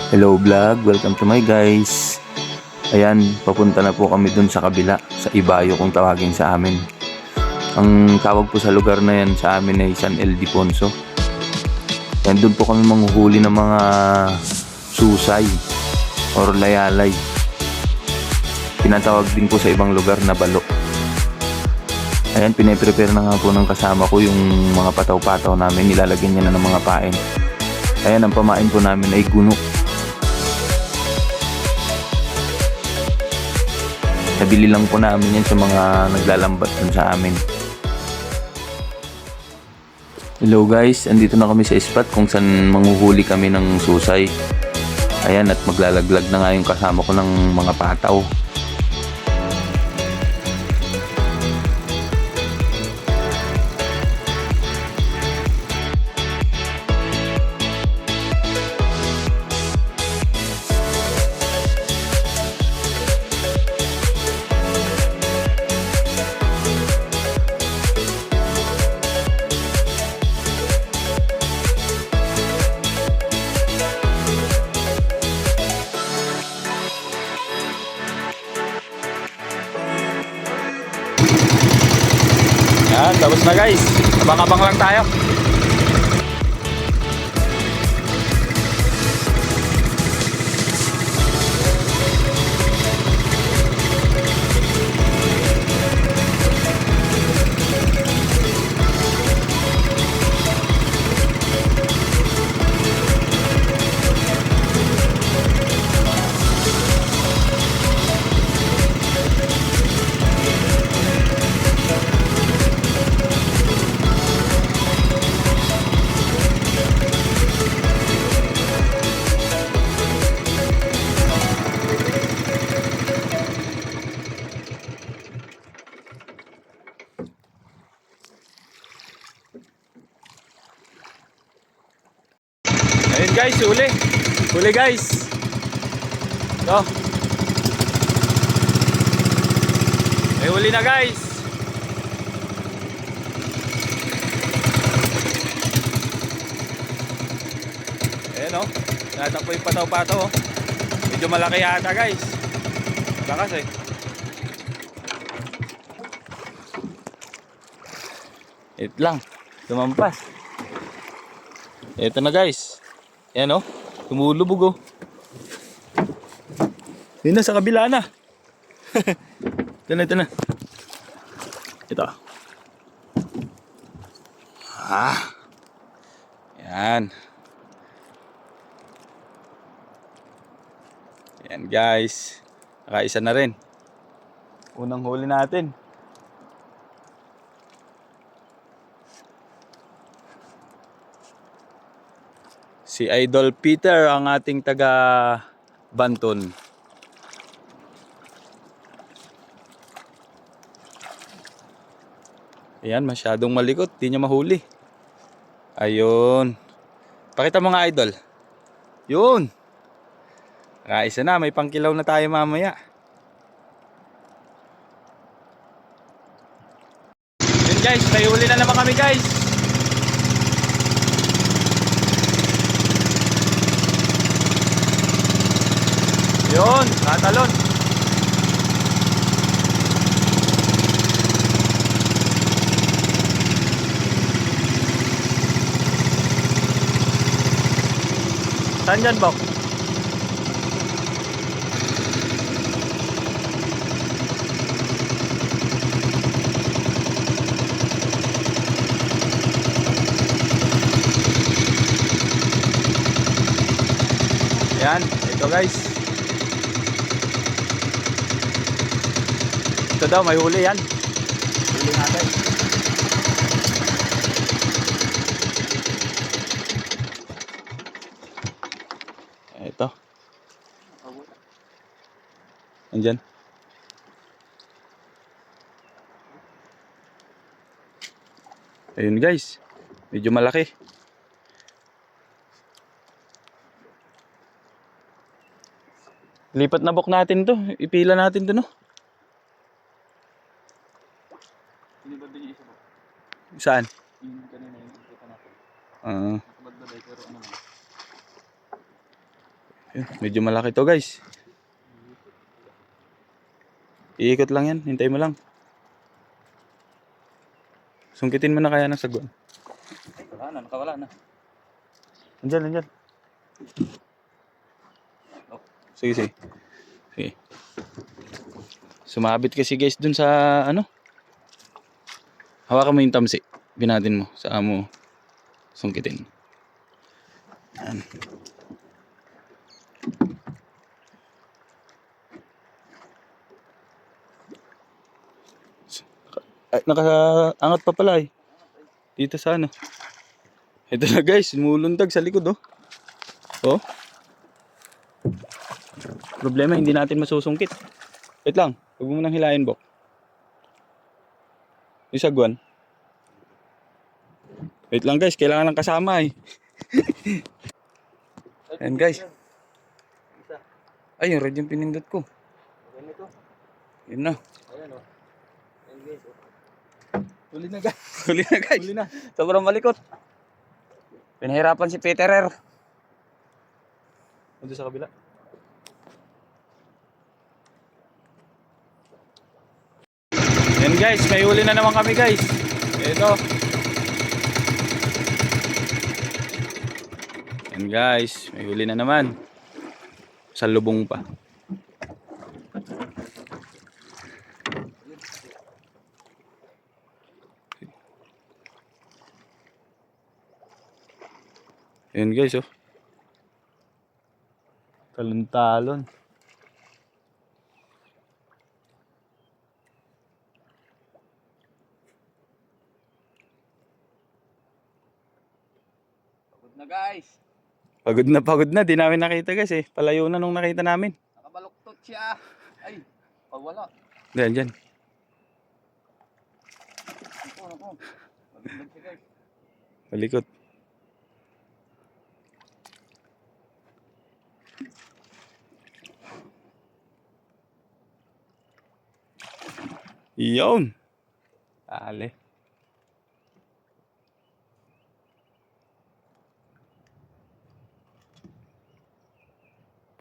Hello vlog, welcome to my guys. Ayan, papunta na po kami dun sa kabila, sa Ibayo kung tawagin sa amin. Ang tawag po sa lugar na yan sa amin ay San Ildefonso. Ayan, dun po kami manghuhuli ng mga susay or layalay. Pinatawag din po sa ibang lugar na balo. Ayan, pinaprepare na nga po ng kasama ko yung mga pataw-pataw namin. Nilalagyan niya na ng mga pain. Ayan, ang pamain po namin ay guno. Nabili lang po namin yan sa mga naglalambat dun sa amin. Hello guys, andito na kami sa spot kung saan manghuhuli kami ng susay. Ayan, at maglalaglag na nga yung kasama ko ng mga pataw. Yan, tapos na guys. Abang-abang lang tayo. Ayun guys, huli. Huli guys. Ito. May huli na guys. Ayan o. Natakpo yung pataw-pataw o. Medyo malaki yata guys. Lakas eh. Ito lang. Tumampas. Ito na guys. Ayan o, tumulubog o. Yun na, sa kabila na. Ito na, ito na. Ito. Ayan. Ayan guys. Nakaisa na rin. Unang huli natin. Si Idol Peter ang ating taga Banton. Ayan, masyadong malikot, di niya mahuli. Ayun. Pakita mo nga idol. Yun. Isa na, may pangkilaw na tayo mamaya. Yun guys, may huli na naman kami guys. Yun, katalon. Saan dyan, Bok? Yan, ito guys. Ito daw, may huli yan. Huli natin. Ito. Andyan. Ayun guys. Medyo malaki. Lipat na bok natin to. Ipila natin to no. Sinibad din yung isa bok. Saan? Yung kanina yung kita natin. Nakabadbaday pero ano na. Yun, medyo malaki to guys. Iikot lang yan, hintay mo lang. Sungkitin mo na kaya ng saguan. Ay, wala na, nakawala na. Nandyan. Oh, sige. Sumabit kasi guys dun sa ano. Hawakan mo yung tamsi. Binatin mo sa amo. Sungkitin. Yan. Ay, nakaangat pa pala eh. Dito sa ano. Ito na guys, mulundag sa likod oh. Oh. Problema hindi natin masusungkit. Wait lang, huwag mo nang hilahin Bok. Yung saguan. Wait lang guys, kailangan ng kasama eh. Ayan guys. Ay, yung red yung pinindot ko. Yun na. Ayan o. Ayan guys. Huli na guys. Huli na. Sobrang malikot. Pinahirapan si Peterer. Ando sa kabila. Yan guys, may huli na naman kami guys. Ito. Yan guys, may huli na naman. Sa lubong pa. Yan guys oh. Talon-talon. Pagod na guys. Pagod na, di namin nakita guys eh. Palayo na nung nakita namin. Nakabaluktot siya. Ay, pawala. Diyan. Ako. Pagod siya guys. Malikot. Iyon. Ale.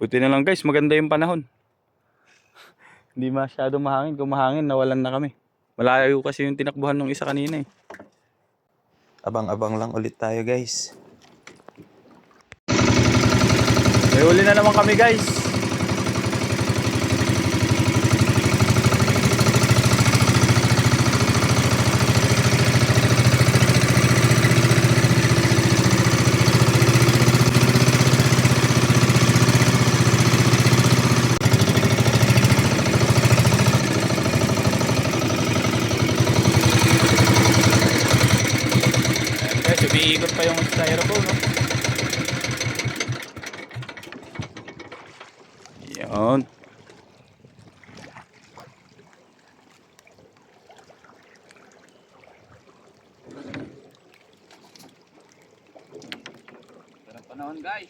Buti na lang guys, maganda yung panahon. Hindi masyado mahangin. Kung mahangin, nawalan na kami. Malayo kasi yung tinakbuhan ng isa kanina eh. Abang-abang lang ulit tayo guys. May huli na naman kami guys. Umiikot pa yung styrofoam, no? Yan. Sarap panahon guys.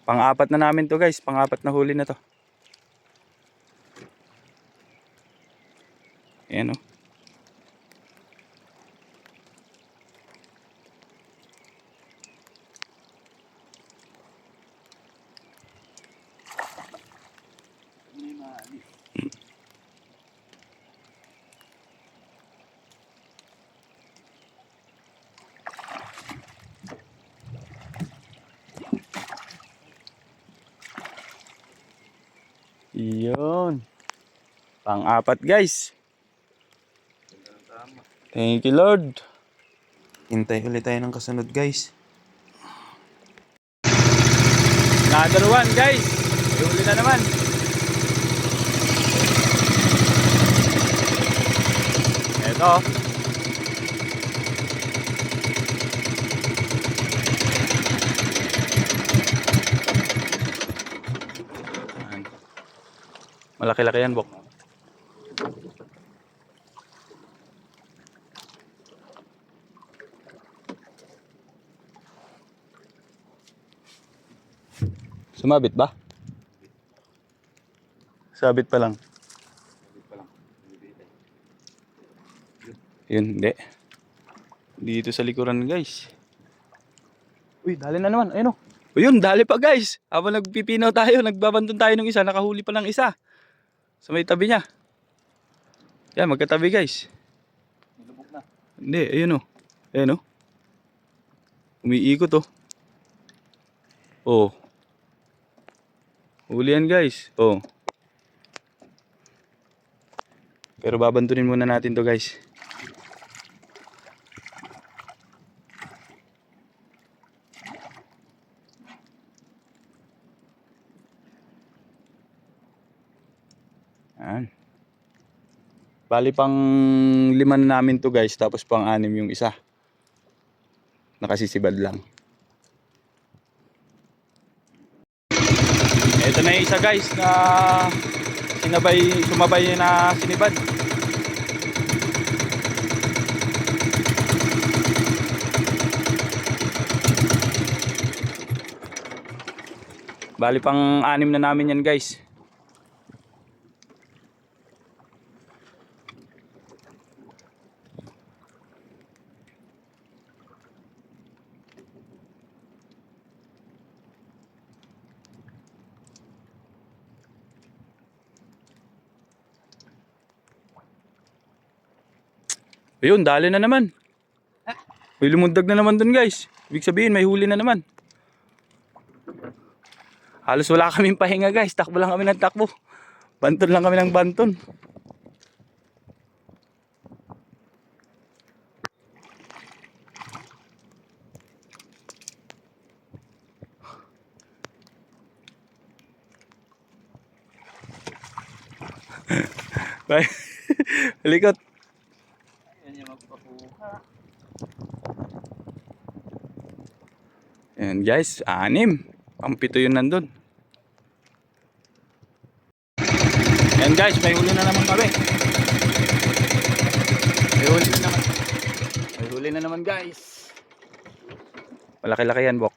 Pang-apat na namin to guys. Pang-apat na huli na to. Ayan o. Iyon. Pang-apat guys. Thank you Lord. Hintay ulit tayo ng kasunod guys. Another one guys. May huli na naman. Eto. Malaki-laki yan Bok. Sumabit ba? Sabit pa lang. Yun, hindi. Dito sa likuran guys. Uy, dali na naman. Ayun o. Yun, dali pa guys. Habang nagpipinaw tayo, nagbabantun tayo ng isa, nakahuli pa ng isa. Sa may tabi niya. Yan, magkatabi guys. Nilubog na. Hindi, ayun o. Ayun o. Umiikot o. Oh. Huli yan guys. Oh. Pero babantunin muna natin to guys. Yan. Bali pang 5 na namin to guys, tapos pang 6 yung isa. Nakasisibad lang. Ito na yung isa guys na sumabay na sinibad. Bali pang 6 na namin yan guys. Ayun, dali na naman. May lumundag na naman dun guys. Ibig sabihin may huli na naman. Halos wala kaming pahinga guys. Takbo lang kami ng takbo. Banton lang kami ng banton. Bye. Likot. Yan yung magpakuha. Ayan guys, 6. Ang 7 yun nandun. Ayan guys, may huli na naman kami. May huli na naman. May huli na naman guys. Malaki-laki yan, Bok.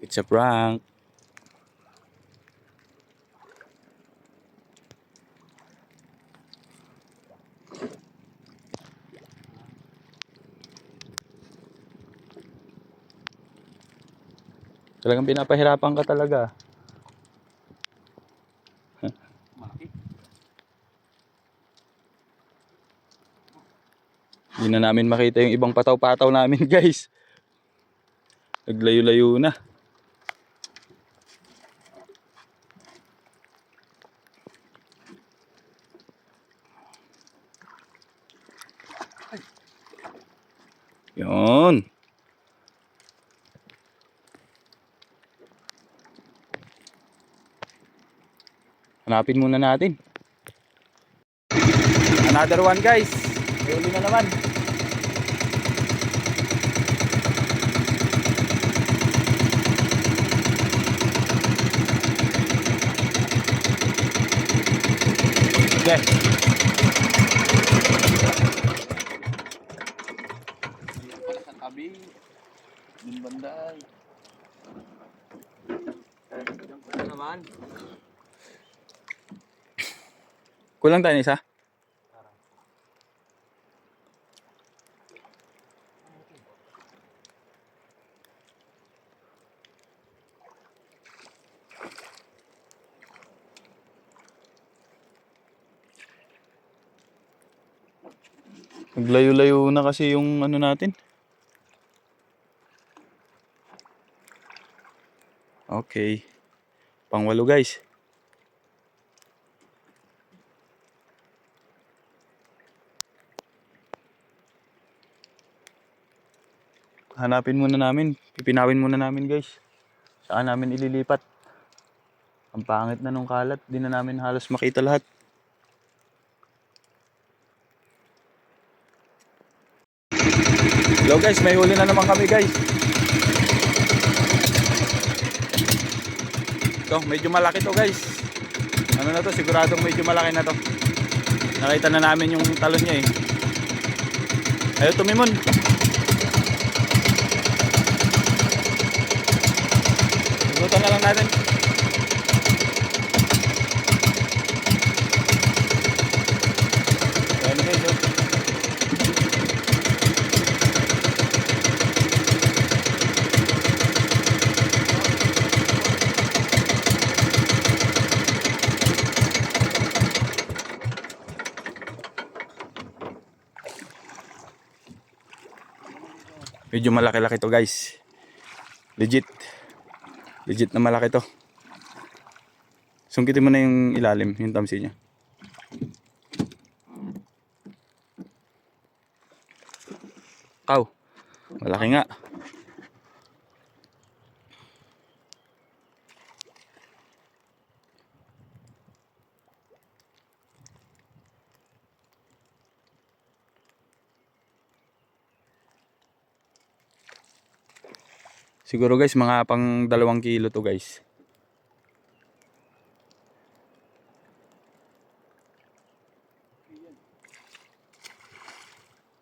It's a prank. Talagang pinapahirapan ka talaga. Hindi na namin makita yung ibang pataw-pataw namin guys. Naglayo-layo na. Yun. Hanapin muna natin. Another one guys. May huli na naman. Okay. Dito pala sa tabi. Yung banday. Diyan pala naman. Kulang tayo ng isa. Naglayo-layo na kasi yung ano natin. Okay. Pang-8 guys. Hanapin muna namin. Pipinawin muna namin guys. Saan namin ililipat. Ang pangit na nung kalat. Di na namin halos makita lahat. Hello guys, may huli na naman kami guys. Ito, medyo malaki to guys. Ano na to, siguradong medyo malaki na to. Nakita na namin yung talon niya eh. Ayaw tumimon. Igutan na lang natin. Medyo malaki-laki to guys. Legit. Legit na malaki to. Sungkitin mo na yung ilalim, yung tamsi niya. Kaw. Malaki nga. Siguro guys, mga pang 2 kilo to guys.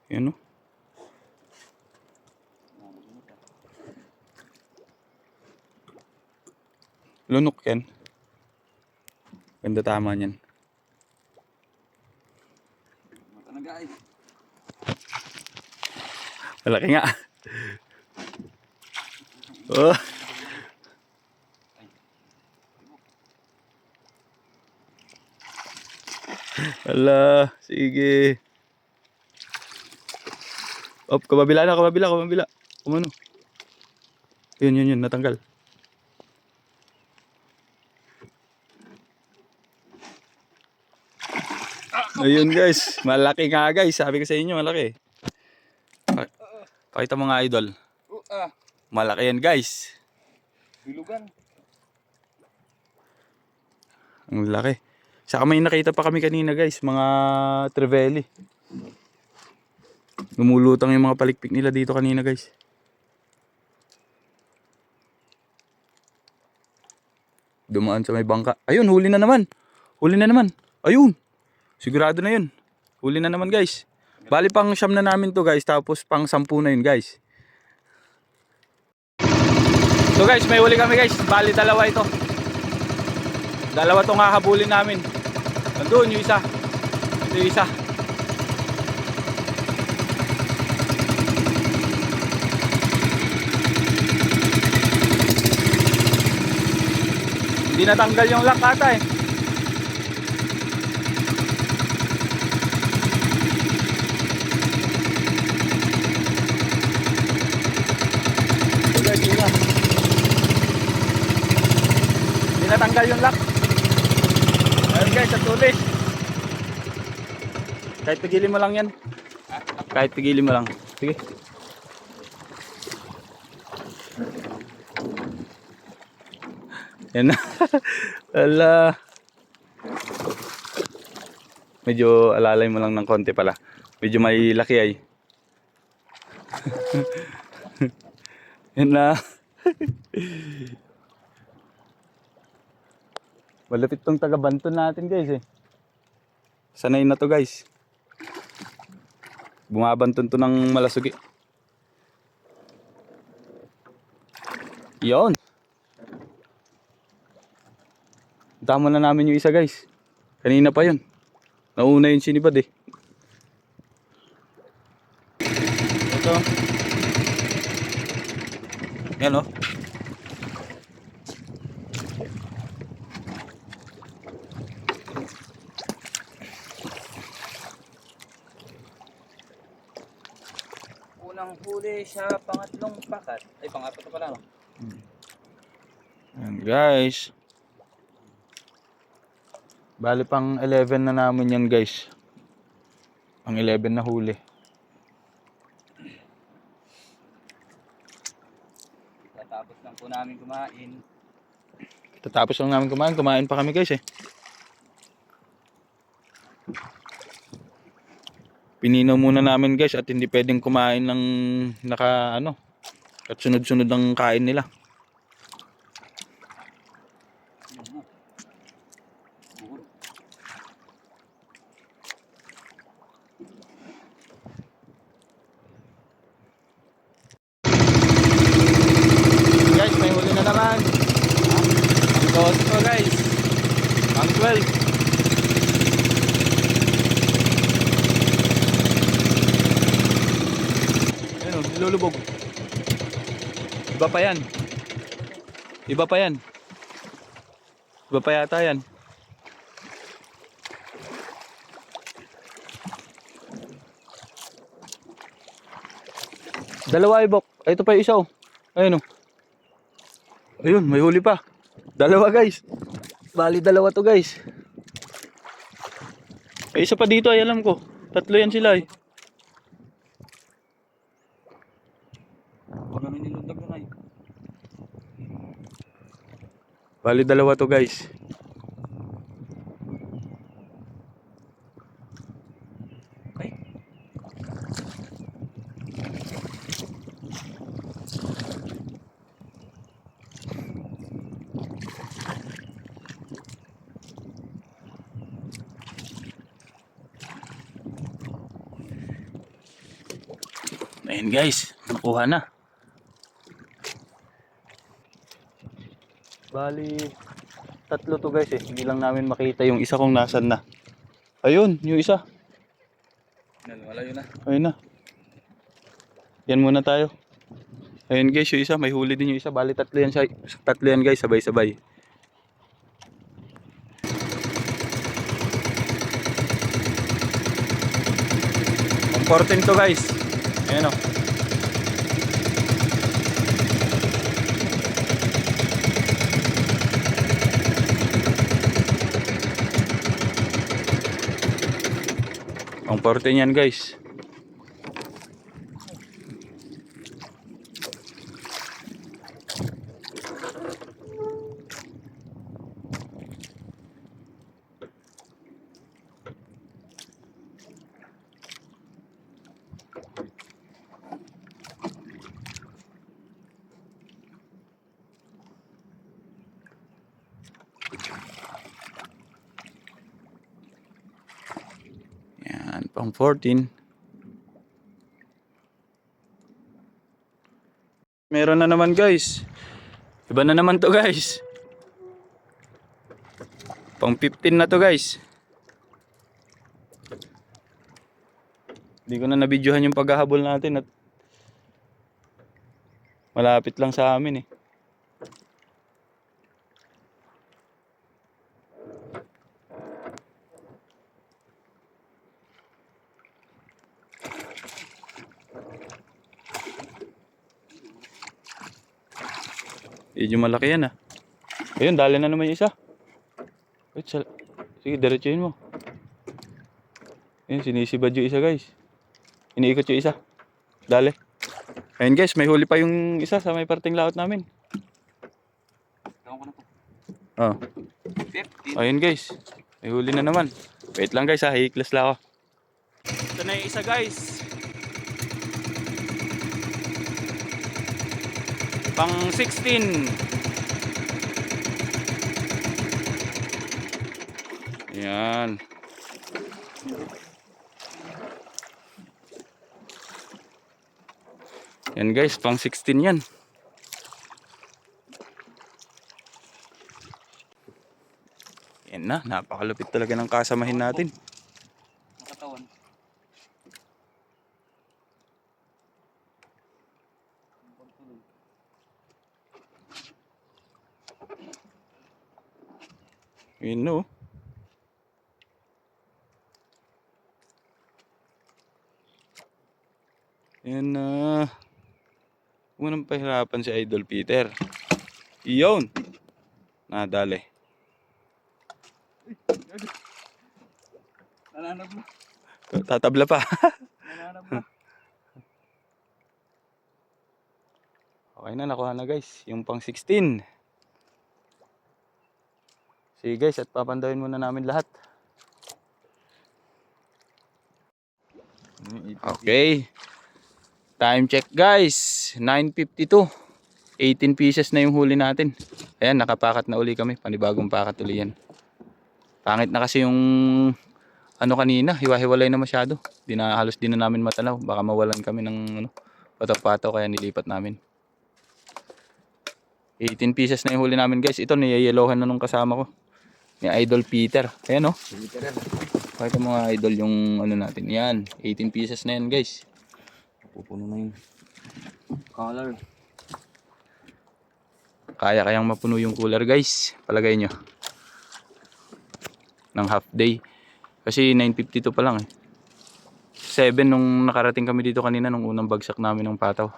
Yan o. Lunok yan. Ganda tama niyan. Mata na guys. Malaki nga. Oh. Ala, sige. Op, kababila na, kababila. Kumano? Yun, natanggal. Ayun guys, malaki nga guys. Sabi ko sa inyo, malaki. Pakita mo nga idol. Malaki yan guys. Bilugan. Ang laki. Saka may nakita pa kami kanina guys, mga trevally. Lumulutang yung mga palikpik nila dito kanina guys. Dumaan sa may bangka. Ayun, huli na naman. Ayun. Sigurado na yun. Huli na naman guys. Bali pang 9 na namin to guys, tapos pang 10 na yun guys. So guys, may huli kami guys. Bali 2 ito. 2 tong hahabulin namin. Nandun yung isa. Ito yung isa. Hindi natanggal yung lock ata eh. Hindi natanggal yung lock. Ayun guys, at tulis. Kahit pigilin mo lang yan. Kahit pigilin mo lang. Sige. Yan na. Ala. Medyo alalay mo lang ng konti pala. Medyo may laki ay. Yan na. Malapit tong taga-Banton natin guys eh. Sanay na to guys. Bumabanton to ng malasugi. Yon. Tama na namin yung isa guys. Kanina pa yun. Nauna yung sinibad eh. Ito. Yan o. Unang huli sa pangatlong pakat. Ay, pang-4 pa lang. Yan guys. Bali pang 11 na namin yan guys. Pang 11 na huli. Tatapos lang po namin kumain. Tatapos lang namin kumain. Kumain pa kami guys eh. Pininaw muna namin guys at hindi pwedeng kumain ng at sunod-sunod ang kain nila. Guys, may huli na naman. Ang to guys. Ang 12. Nilulubog. Iba pa yan. Iba pa yata yan. Dalawa ibok. Ay, ito pa yung isa oh. Ayun oh. Ayun, may huli pa. Dalawa guys. Bali dalawa to guys. Ay, isa pa dito ay alam ko. Tatlo yan sila eh. Wala namin nilundag yun ay. Bali dalawa to guys. Ay. Ayun guys, nakuha na. Bali, tatlo to guys eh. Hindi lang namin makita yung isa kung nasan na. Ayun, yung isa. Malayo na. Ayun na. Yan muna tayo. Ayun guys, yung isa. May huli din yung isa. Bali, tatlo yan, tatlo yan guys, sabay-sabay. Important to guys. Ayan o. Ang porte niyan guys. Yan, pang 14. Meron na naman guys. Iba na naman to guys. Pang 15 na to guys. Hindi ko na nabidyohan yung paghahabol natin at malapit lang sa amin eh. Medyo malaki yan ah. Ayun, dali na naman yung isa. Wait, sige, diretsuhin mo. Ayun, sinisibad yung isa guys. Iniikot yung isa. Dali. Ayun guys, may huli pa yung isa sa may parting laot namin. Tawag ko na po. Oh. 15. Ayun guys, may huli na naman. Wait lang guys ha, hiklas lang ako. Ito na yung isa guys. Pang 16. Yan. Yan guys, pang 16 yan. Yan na, napakalupit talaga ng kasamahin natin. Nakatawan. Yun no. Yan na. Huwag nang pahirapan si Idol Peter. Iyon. Nadali. Nananab na. Tatabla pa. Nananab na. Okay na, nakuha na guys. Yung pang 16. Sige guys, at papandawin muna namin lahat. Okay. Time check guys. 9:52. 18 pieces na yung huli natin. Ayan, nakapakat na uli kami. Panibagong pakat uli yan. Pangit na kasi yung ano kanina, hiwa-hiwalay na masyado. Halos di na namin matanaw. Baka mawalan kami ng patok-patok kaya nilipat namin. 18 pieces na yung huli namin guys. Ito niyayellowan na nung kasama ko. Ni Idol Peter. Ayan o. Pakita mo nga idol yung ano natin. Yan. 18 pieces na yan guys. Pupuno na yun. Color. Kayang mapuno yung cooler guys. Palagay nyo. Ng half day. Kasi 9:52 pa lang eh. 7 nung nakarating kami dito kanina nung unang bagsak namin ng pataw.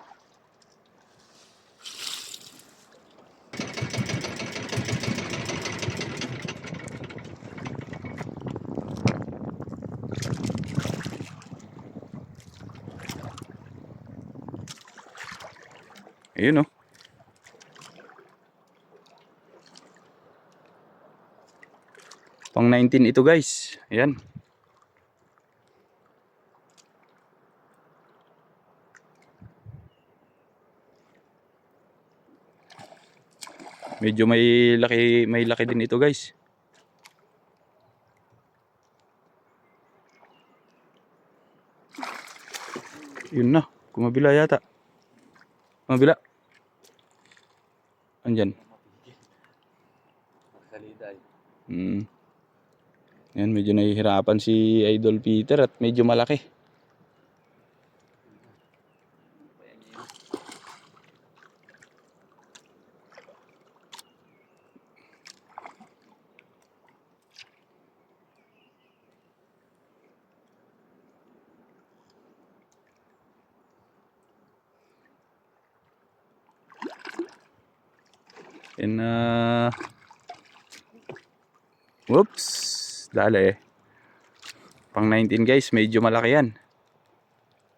Ayun oh. Pang 19 ito guys. Ayan. Medyo may laki din ito guys. Yun na, kumabila yata. Kumabila. Andyan. Yan, medyo nahihirapan si Idol Peter at medyo malaki. And whoops, dali. Pang 19 guys, medyo malaki yan.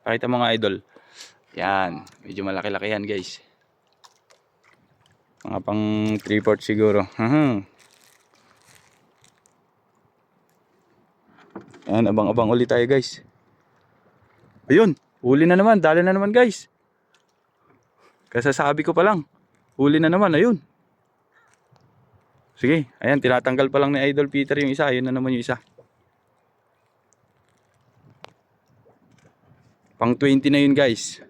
Pakita mo nga idol. Yan, medyo malaki-laki yan guys. Mga pang 3/4 siguro. Yan, abang-abang ulit tayo guys. Ayun, huli na naman, dali na naman guys. Kasasabi ko pa lang, huli na naman, ayun. Sige, ayan, tinatanggal pa lang ni Idol Peter yung isa. Ayun na naman yung isa. Pang 20 na yun guys.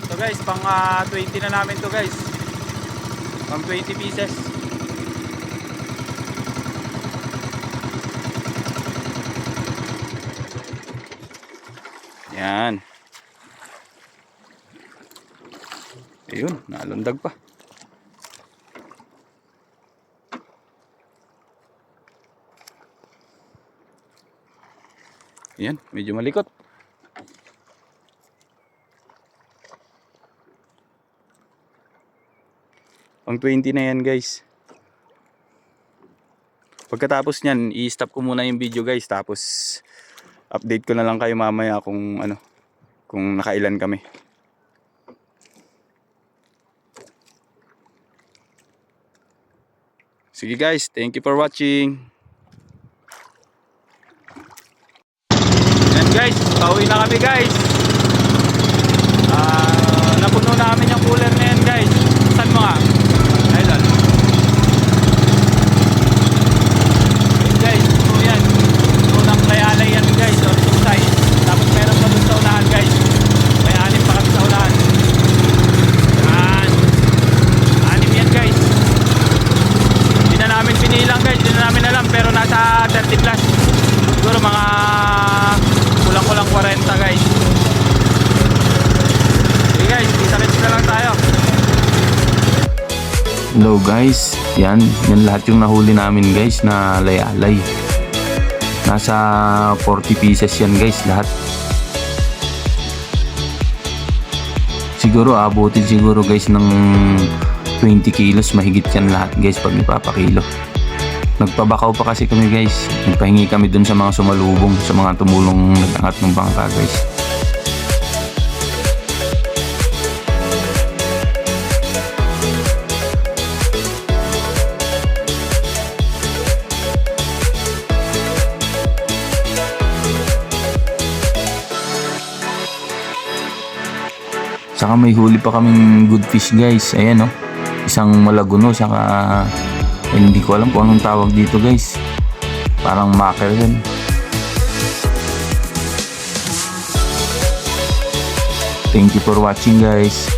So guys, pang 20 na namin to guys. Pang 20 pieces. Yan. Ayun, nalundag pa. Yan, medyo malikot. Pang 20 na yan guys. Pagkatapos nyan, i-stop ko muna yung video guys. Tapos update ko na lang kayo mamaya kung ano, kung nakailan kami. Sige guys, thank you for watching. Yan guys, pauwi na kami guys. Napuno namin yung cooler na yan guys. Saan mo nga? Ayun. Guys, so yan. Unang layalay yan guys, or two sides. Tapos meron pa dun sa unahan guys. May 6 pa kami sa unahan. Yan. 6 yan guys. Hindi na namin pinilang guys, hindi na namin alam. Pero nasa 30 plus. Siguro mga kulang-kulang 40 guys. Okay guys, kita-kits na lang tayo. Hello guys, yan lahat yung nahuli namin guys na layalay. Nasa 40 pieces yan guys lahat. Siguro abutin siguro guys ng 20 kilos, mahigit yan lahat guys pag ipapakilo. Nagpabakaw pa kasi kami guys. Nagpahingi kami dun sa mga sumalubong, sa mga tumulong nag-angat ng bangka guys. Saka may huli pa kaming good fish guys. Ayan oh. Isang malaguno, saka hindi ko alam kung anong tawag dito guys. Parang mackerel yan. Thank you for watching guys.